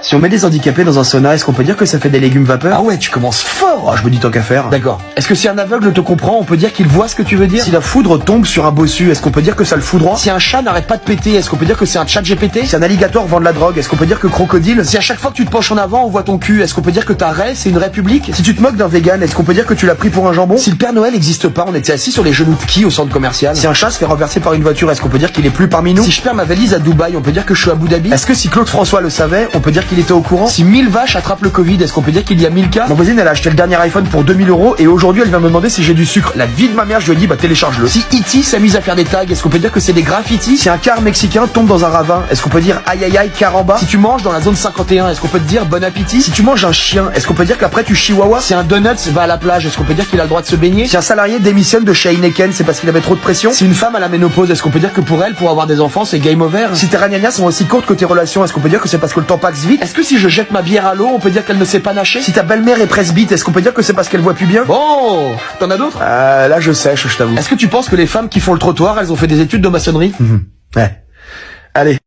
Si on met des handicapés dans un sauna, est-ce qu'on peut dire que ça fait des légumes vapeur? Ah ouais, tu commences fort. Je me dis tant qu'à faire. D'accord. Est-ce que si un aveugle te comprend, on peut dire qu'il voit ce que tu veux dire? Si la foudre tombe sur un bossu, est-ce qu'on peut dire que ça le foudroie? Si un chat n'arrête pas de péter, est-ce qu'on peut dire que c'est un chat GPT? Si un alligator vend de la drogue, est-ce qu'on peut dire que crocodile? Si à chaque fois que tu te penches en avant, on voit ton cul, est-ce qu'on peut dire que ta raie, c'est une république? Si tu te moques d'un vegan, est-ce qu'on peut dire que tu l'as pris pour un jambon? Si le Père Noël n'existe pas, on était assis sur les genoux de qui au centre commercial? Si un chat se fait renverser par une voiture, est-ce qu'on peut dire qu'il est plus parmi nous? Si je perds ma valise à Dubaï, on peut dire que je suis à Abu Dhabi? Est-ce que si Claude François le savait, on peut dire qu'il était au courant? Si 1000 vaches attrapent le Covid, est-ce qu'on peut dire qu'il y a 1000 cas? Ma voisine, elle a acheté le dernier iPhone pour 2000 € et aujourd'hui, elle vient me demander si j'ai du sucre. La vie de ma mère, je lui ai dit, bah télécharge-le. Si E.T. s'amuse à faire des tags, est-ce qu'on peut dire que c'est des graffitis? Si un car mexicain tombe dans un ravin, est-ce qu'on peut dire aïe aïe aïe caramba? Si tu manges dans la zone 51, est-ce qu'on peut te dire bon appétit? Si tu manges un chien, est-ce qu'on peut dire qu'après tu chihuahua? Si un donut va à la plage, est-ce qu'on peut dire qu'il a le droit de se baigner? Si un salarié démissionne de chez Heineken, c'est parce qu'il avait trop de pression? Si une femme a la ménopause, est-ce qu'on peut dire que pour elle, pour avoir des enfants, c'est game over? Si tes ragnagnas sont aussi courtes que tes relations, est-ce qu'on peut dire que c'est parce que le temps passe vite? Est-ce que si je jette ma bière à l'eau, on peut dire qu'elle ne sait pas nager? Si ta belle-mère est presbyte, est-ce qu'on peut dire que c'est parce qu'elle voit plus bien? Bon, t'en as d'autres? Là je sèche, je t'avoue. Est-ce que tu penses que les femmes qui font le trottoir, elles ont fait des études de maçonnerie? Ouais. Allez.